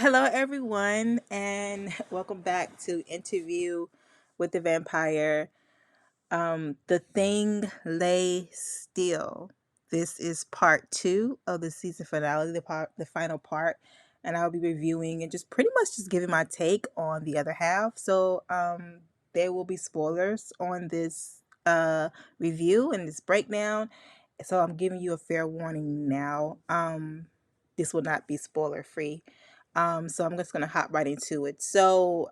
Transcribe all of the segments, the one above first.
Hello, everyone, and welcome back to Interview with the Vampire. The Thing Lay Still. This is part two of the season finale, the final part, and I'll be reviewing and just pretty much just giving my take on the other half. So, there will be spoilers on this review and this breakdown. So I'm giving you a fair warning now. This will not be spoiler free. So I'm just gonna hop right into it. So,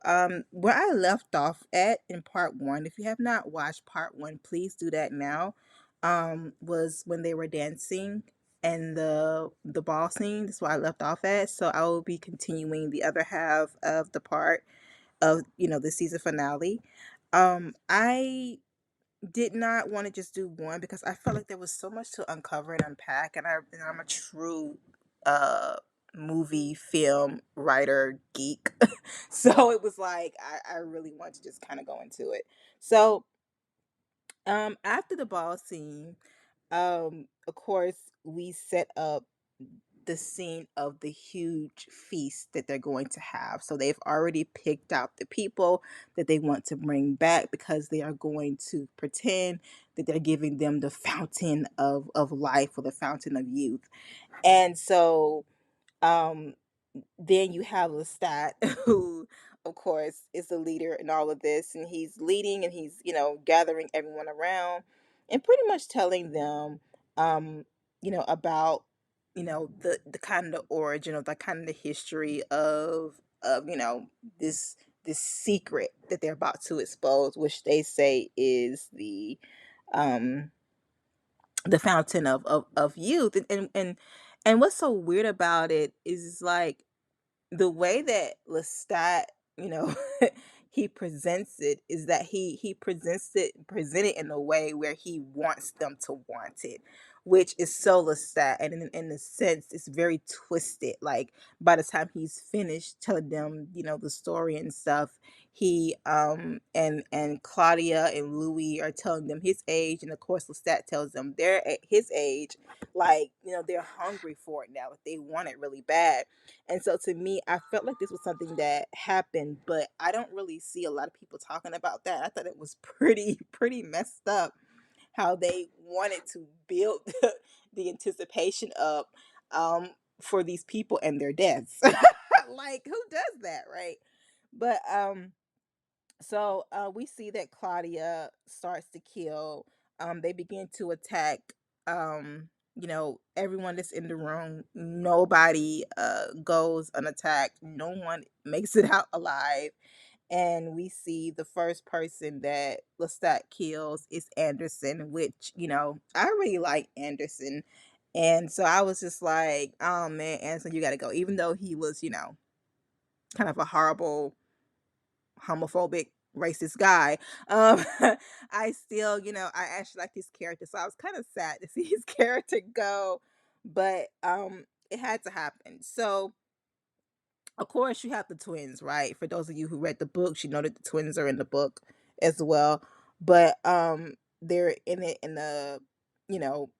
where I left off at in part one, if you have not watched part one, please do that now. Was when they were dancing and the ball scene. That's where I left off at. So I will be continuing the other half of the part of the season finale. I did not want to just do one because I felt like there was so much to uncover and unpack, and I'm a true uh movie film writer geek. So it was like I really wanted to just kind of go into it. So, after the ball scene, of course we set up the scene of the huge feast that they're going to have. So they've already picked out the people that they want to bring back because they are going to pretend that they're giving them the fountain of life or the fountain of youth. And so um then you have Lestat, who, of course, is the leader in all of this, and he's leading and he's, gathering everyone around and pretty much telling them, um, about, the kind of the origin of the kind of the history of this secret that they're about to expose, which they say is um the fountain of youth. And what's so weird about it is like the way that Lestat, you know, he presents it is that he present it in a way where he wants them to want it, which is so Lestat, and in a sense, it's very twisted. Like by the time he's finished telling them, the story and stuff, he and Claudia and Louis are telling them his age, and of course Lestat tells them they're at his age, like they're hungry for it now, like they want it really bad. And so to me, I felt like this was something that happened, but I don't really see a lot of people talking about that. I thought it was pretty messed up how they wanted to build the anticipation up for these people and their deaths. Like who does that, right? But we see that Claudia starts to kill. They begin to attack. Everyone that's in the room. Nobody goes unattacked. No one makes it out alive. And we see the first person that Lestat kills is Anderson, which I really like Anderson. And so I was just like, oh man, Anderson, you got to go. Even though he was, kind of a horrible homophobic racist guy, um I still, I actually like his character, so I was kind of sad to see his character go, but it had to happen. So of course you have the twins, right? For those of you who read the books, you know that the twins are in the book as well, but they're in it in the you know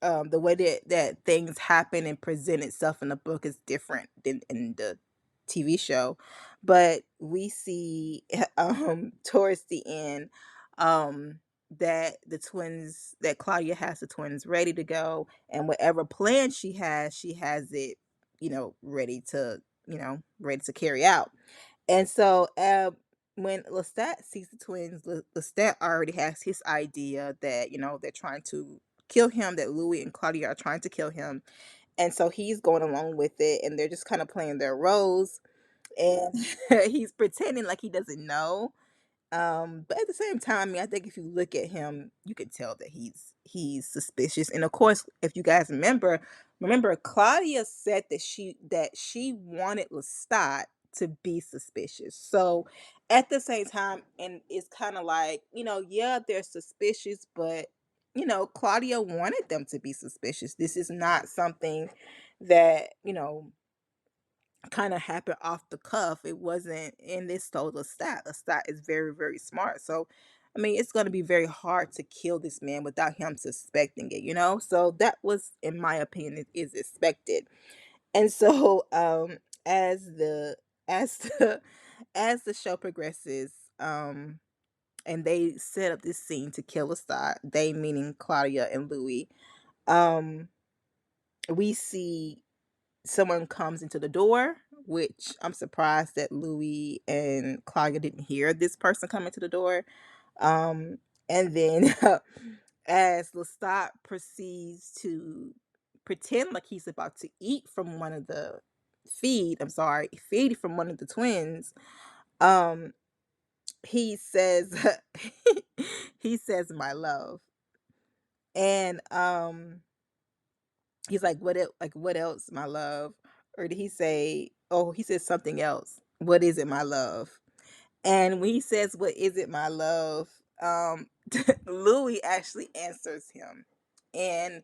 the way that things happen and present itself in the book is different than in the TV show. But we see towards the end um that Claudia has the twins ready to go, and whatever plan she has it, ready to carry out. And so when Lestat sees the twins, Lestat already has his idea that, they're trying to kill him, that Louis and Claudia are trying to kill him. And so he's going along with it, and they're just kind of playing their roles. And he's pretending like he doesn't know. But at the same time, I mean, I think if you look at him, you can tell that he's suspicious. And of course, if you guys remember Claudia said that she wanted Lestat to be suspicious. So at the same time, and it's kind of like, yeah, they're suspicious, but Claudia wanted them to be suspicious. This is not something that, kind of happened off the cuff. It wasn't, and this told a stat. A stat is very, very smart. So, I mean, it's going to be very hard to kill this man without him suspecting it. So that was, in my opinion, is expected. And so, as the as the show progresses, and they set up this scene to kill Lestat, they meaning Claudia and Louis, um, we see someone comes into the door, which I'm surprised that Louis and Claudia didn't hear this person come into the door. Um, and then as Lestat proceeds to pretend like he's about to eat from one of the feed from one of the twins, um, he says he says my love. And he's like, what else, my love? Or did he say, oh, he says something else. What is it, my love? And when he says, what is it, my love? Louis actually answers him. And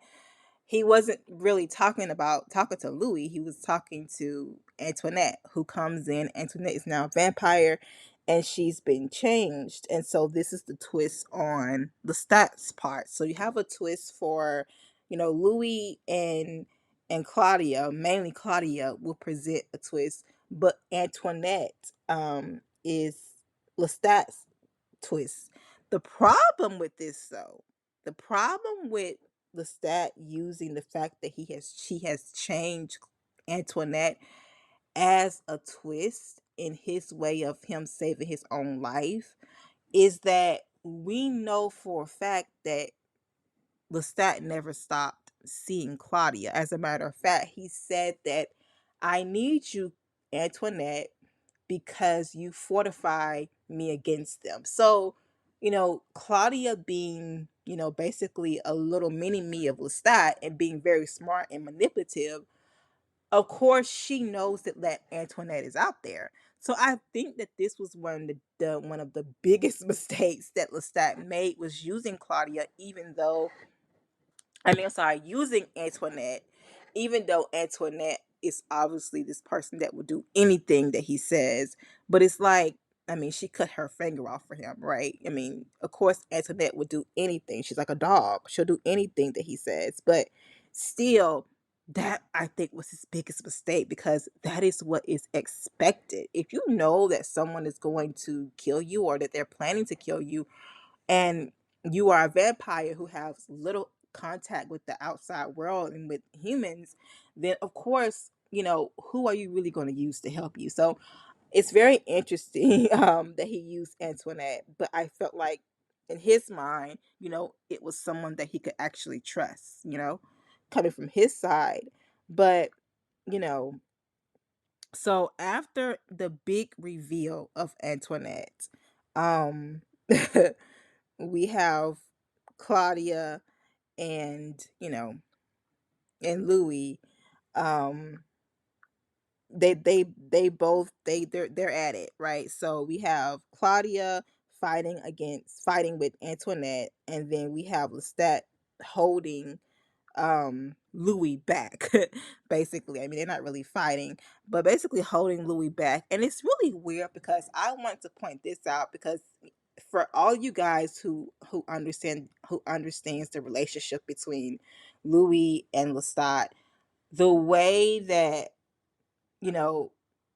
he wasn't really talking to Louis. He was talking to Antoinette, who comes in. Antoinette is now a vampire, and she's been changed. And so this is the twist on the stats part. So you have a twist for, Louis and Claudia. Mainly Claudia will present a twist, but Antoinette is Lestat's twist. The problem with this, though, the problem with Lestat using the fact that she has changed Antoinette as a twist in his way of him saving his own life is that we know for a fact that Lestat never stopped seeing Claudia. As a matter of fact, he said that I need you, Antoinette, because you fortify me against them. So, Claudia being, basically a little mini me of Lestat and being very smart and manipulative, of course she knows that Antoinette is out there. So I think that this was one of the biggest mistakes that Lestat made was using Claudia, I'm sorry, using Antoinette, even though Antoinette is obviously this person that will do anything that he says, but it's like, she cut her finger off for him, right? Of course, Antoinette would do anything. She's like a dog. She'll do anything that he says, but still, that I think was his biggest mistake because that is what is expected. If you know that someone is going to kill you or that they're planning to kill you, and you are a vampire who has little contact with the outside world and with humans, then of course, who are you really going to use to help you? So it's very interesting that he used Antoinette, but I felt like in his mind, it was someone that he could actually trust, coming from his side. But, you know, so after the big reveal of Antoinette, um we have Claudia and and Louis. um they're at it, right? So we have Claudia fighting with Antoinette, and then we have Lestat holding Louis back. Basically, they're not really fighting, but basically holding Louis back. And it's really weird because I want to point this out because for all you guys who understands the relationship between Louis and Lestat, the way that you know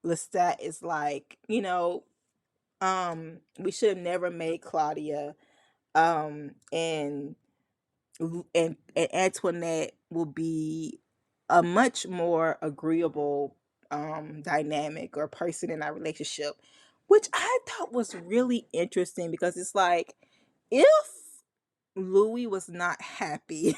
Lestat is like, we should have never made Claudia, and and Antoinette will be a much more agreeable dynamic or person in our relationship, which I thought was really interesting because it's like if Louis was not happy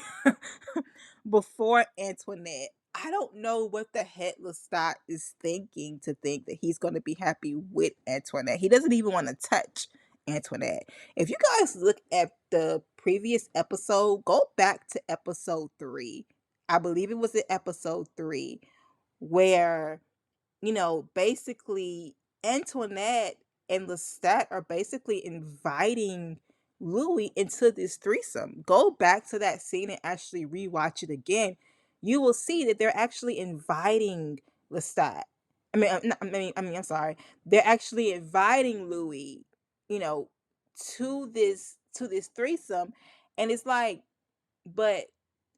before Antoinette, I don't know what the heck Lestat is thinking to think that he's going to be happy with Antoinette. He doesn't even want to touch Antoinette. If you guys look at the previous episode, go back to episode 3. I believe it was in episode 3 where basically Antoinette and Lestat are basically inviting Louis into this threesome. Go back to that scene and actually rewatch it again. You will see that they're actually inviting Lestat. I'm sorry. They're actually inviting Louis, you know, to this threesome, and it's like, but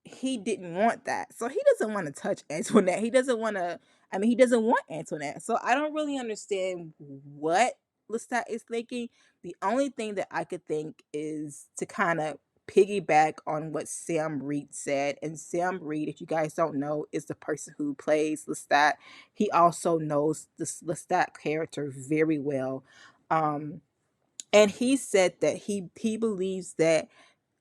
he didn't want that. So he doesn't want to touch Antoinette. He doesn't want to. I mean, he doesn't want Antoinette. So I don't really understand what Lestat is thinking. The only thing that I could think is to kind of piggyback on what Sam Reed said. And Sam Reed, if you guys don't know, is the person who plays Lestat. He also knows the Lestat character very well. Um, and he said that he believes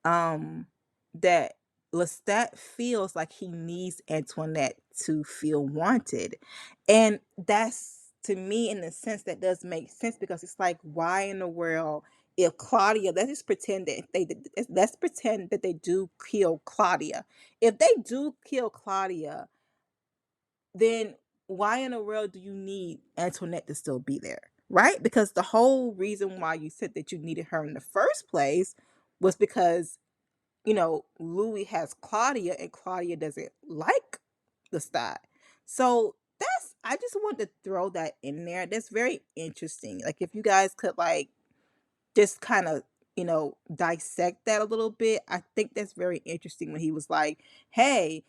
um that Lestat feels like he needs Antoinette to feel wanted. And that's, to me, in a sense, that does make sense, because it's like, why in the world, if Claudia, let's just pretend that let's pretend that they do kill Claudia. If they do kill Claudia, then why in the world do you need Antoinette to still be there? Right? Because the whole reason why you said that you needed her in the first place was because, Louis has Claudia, and Claudia doesn't like the style. So I just wanted to throw that in there. That's very interesting. Like, if you guys could, like, just kind of, dissect that a little bit. I think that's very interesting when he was like, hey,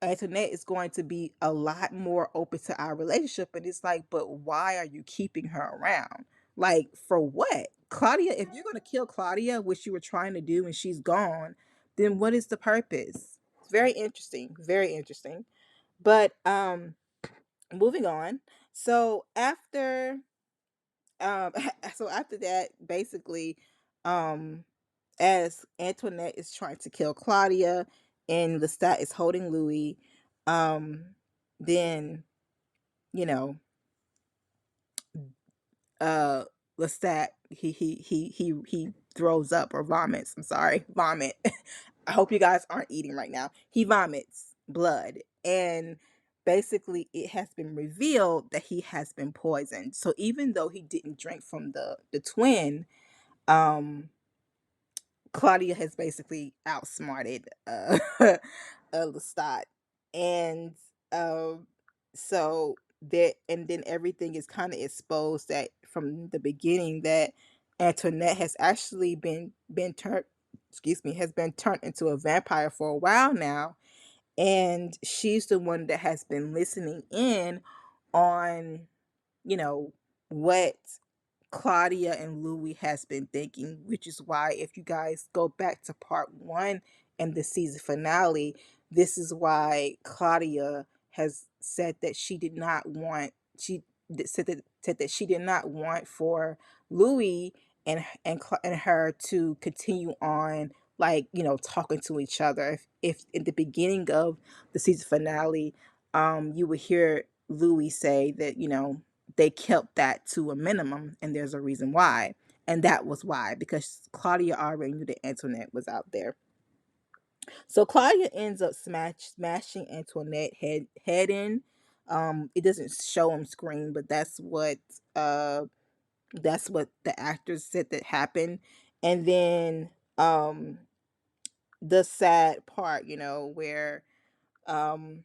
Antoinette is going to be a lot more open to our relationship. And it's like, but why are you keeping her around? Like, for what? Claudia, if you're going to kill Claudia, which you were trying to do, and she's gone, then what is the purpose? It's very interesting. Very interesting. But moving on. So after um so after that, basically, um as Antoinette is trying to kill Claudia and Lestat is holding Louis, um, then, you know, uh Lestat, he throws up or vomits. I'm sorry, vomit. I hope you guys aren't eating right now. He vomits blood, and basically it has been revealed that he has been poisoned. So even though he didn't drink from the twin, um Claudia has basically outsmarted Lestat, and um, so that, and then everything is kind of exposed that from the beginning that Antoinette has actually been turned, excuse me, has been turned into a vampire for a while now, and she's the one that has been listening in on, you know, what Claudia and Louis has been thinking, which is why, if you guys go back to part one and the season finale, this is why Claudia has said that she did not want, said that she did not want for Louis and her to continue on, like, talking to each other. If in the beginning of the season finale, you would hear Louis say that, they kept that to a minimum, and there's a reason why. And that was why, because Claudia already knew that Antoinette was out there. So Claudia ends up smashing Antoinette head in. It doesn't show him scream, but that's what the actors said that happened. And then the sad part, where um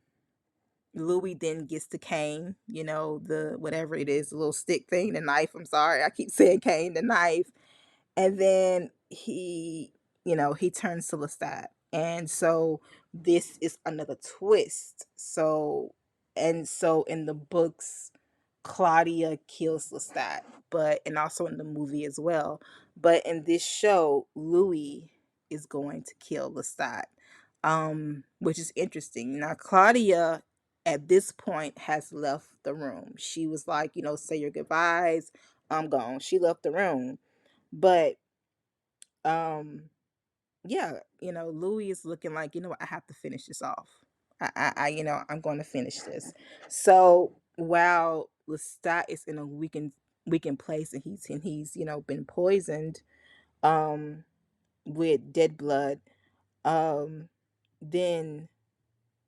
Louis then gets the cane, the whatever it is, the little stick thing, the knife. I'm sorry, I keep saying cane, the knife. And then he turns to Lestat. And so this is another twist. So in the books, Claudia kills Lestat, and also in the movie as well. But in this show, Louis is going to kill Lestat, which is interesting. Now, Claudia at this point has left the room. She was like, say your goodbyes. I'm gone. She left the room. But um yeah, Louis is looking like, what, I have to finish this off. I'm going to finish this. So while Lestat is in a weakened place, and he's been poisoned um with dead blood, um then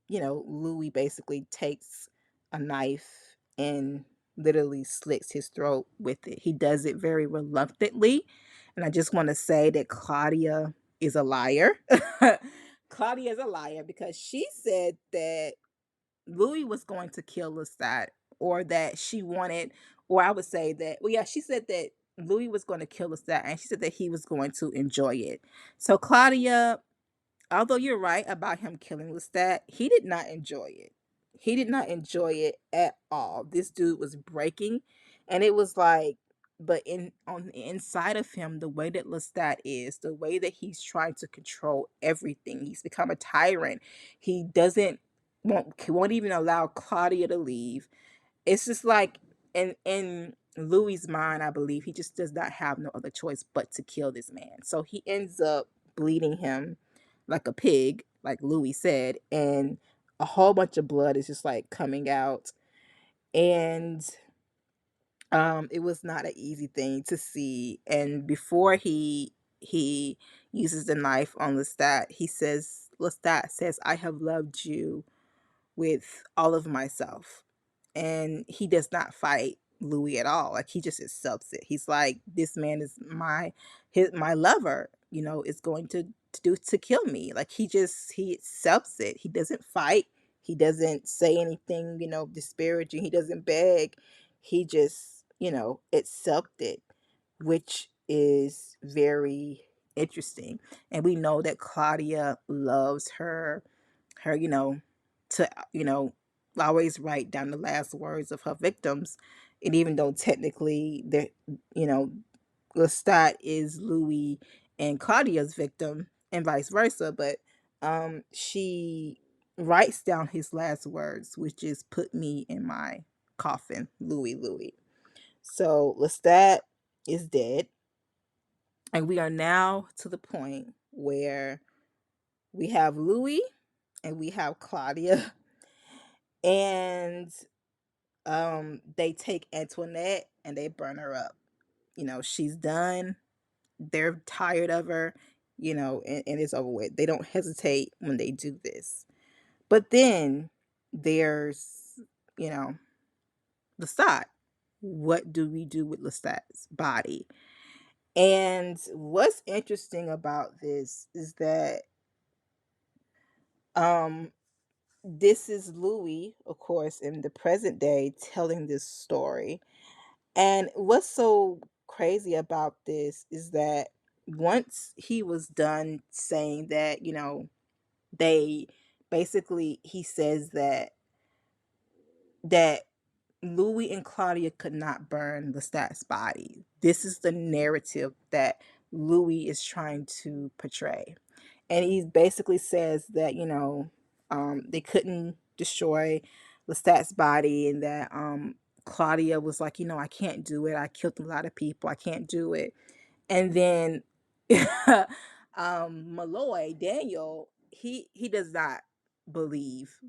Louis basically takes a knife and literally slits his throat with it. He does it very reluctantly. And I just want to say that Claudia is a liar. Claudia is a liar, because she said that Louis was going to kill Lestat, or that she wanted, or I would say that, well, yeah, she said that Louis was going to kill Lestat, and she said that he was going to enjoy it. So Claudia, although you're right about him killing Lestat, he did not enjoy it. He did not enjoy it at all. This dude was breaking, and it was like, but in on the inside of him, the way that Lestat is, the way that he's trying to control everything, he's become a tyrant. He doesn't he won't even allow Claudia to leave. It's just like in Louis's mind, I believe he just does not have no other choice but to kill this man. So he ends up bleeding him like a pig, like Louis said, and a whole bunch of blood is just like coming out. And it was not an easy thing to see. And before he uses the knife on Lestat, Lestat says, I have loved you with all of myself. And he does not fight Louis at all. Like he just accepts it. He's like, this man is my lover, is going to kill me. Like he accepts it. He doesn't fight. He doesn't say anything, disparaging. He doesn't beg. He just, accept it, which is very interesting. And we know that Claudia loves her, to, always write down the last words of her victims. And even though technically you know, Lestat is Louis and Claudia's victim and vice versa, but she writes down his last words, which is put me in my coffin, Louis Louis. So Lestat is dead. And we are now to the point where we have Louis and we have Claudia, and they take Antoinette and they burn her up. She's done. They're tired of her, and it's over with. They don't hesitate when they do this. But then there's, you know, Lestat. What do we do with Lestat's body? And what's interesting about this is that um this is Louis, of course, in the present day telling this story. And what's so crazy about this is that once he was done saying that, they basically he says that Louis and Claudia could not burn Lestat's body. This is the narrative that Louis is trying to portray. And he basically says that, they couldn't destroy Lestat's body, and that Claudia was like, I can't do it. I killed a lot of people. I can't do it. And then Malloy, Daniel, he does not believe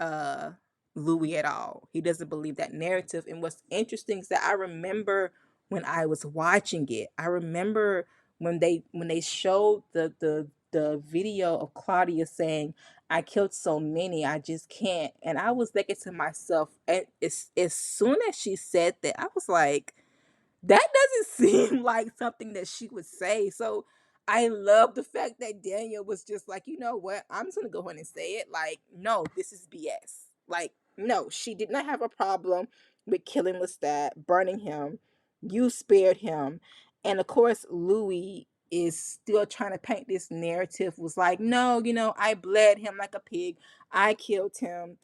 uh Louis at all. He doesn't believe that narrative. And what's interesting is that I remember when I was watching it, I remember when they showed the video of Claudia saying, I killed so many, I just can't. And I was thinking to myself, and as soon as she said that, I was like, that doesn't seem like something that she would say. So I love the fact that Daniel was just like, you know what? I'm just gonna go ahead and say it. Like, no, this is BS. Like, no, she did not have a problem with killing Lestat, burning him. You spared him. And of course, Louis is still trying to paint this narrative, was like, no, I bled him like a pig. I killed him.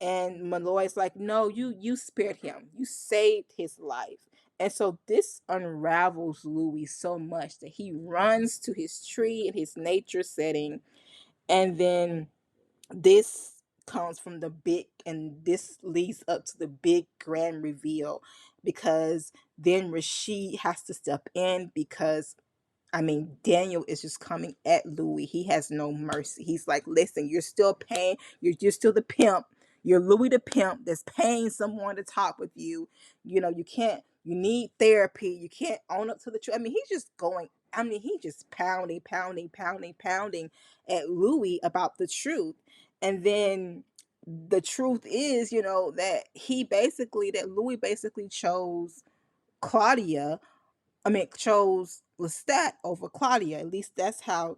And Malloy's like, no, you spared him. You saved his life. And so this unravels Louis so much that he runs to his tree in his nature setting. And then this comes from and this leads up to the big grand reveal, because then Rashid has to step in, because Daniel is just coming at Louis. He has no mercy. He's like, listen, you're still paying, you're still the pimp. You're Louis the pimp that's paying someone to talk with you. You can't, you need therapy. You can't own up to the truth. He's just going, he's just pounding, pounding, pounding, pounding at Louis about the truth. And then the truth is, that Louis basically chose Claudia chose Lestat over Claudia. At least that's how,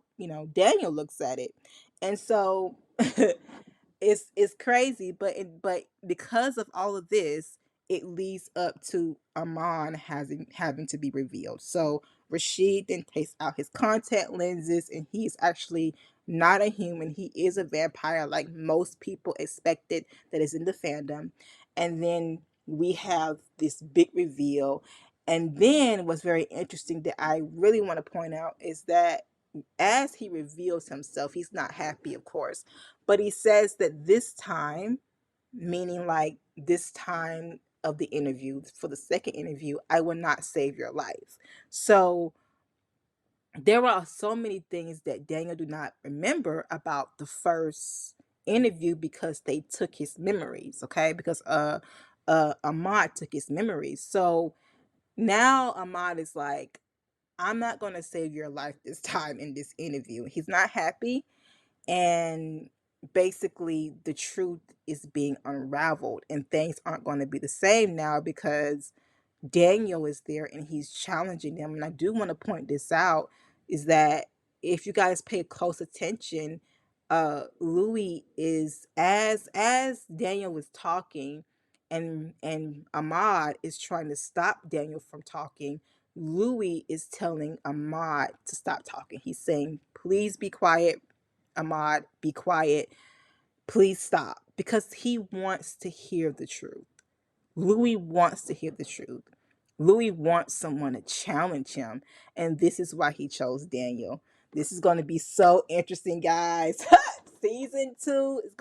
Daniel looks at it. And so it's crazy, but because of all of this, it leads up to Amon having to be revealed. So Rashid then takes out his contact lenses, and he's actually not a human. He is a vampire, like most people expected that is in the fandom. And then we have this big reveal. And then what's very interesting that I really want to point out is that as he reveals himself, he's not happy, of course, but he says that this time, meaning like this time of the interview, for the second interview, I will not save your life. So there are so many things that Daniel do not remember about the first interview because they took his memories, okay? Because Ahmad took his memories. So now Ahmad is like, I'm not going to save your life this time in this interview. He's not happy, and basically the truth is being unraveled, and things aren't going to be the same now because Daniel is there and he's challenging them. And I do want to point this out is that if you guys pay close attention, Louis is as Daniel was talking and Ahmad is trying to stop Daniel from talking. Louis is telling Ahmad to stop talking. He's saying, please be quiet, Ahmad, be quiet. Please stop. Because he wants to hear the truth. Louis wants to hear the truth. Louis wants someone to challenge him, and this is why he chose Daniel. This is going to be so interesting, guys. Season 2 is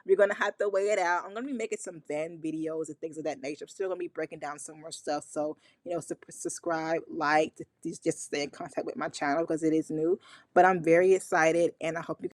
we're gonna have to weigh it out. I'm gonna be making some fan videos and things of that nature. I'm still gonna be breaking down some more stuff. So subscribe, like, just stay in contact with my channel because it is new. But I'm very excited, and I hope you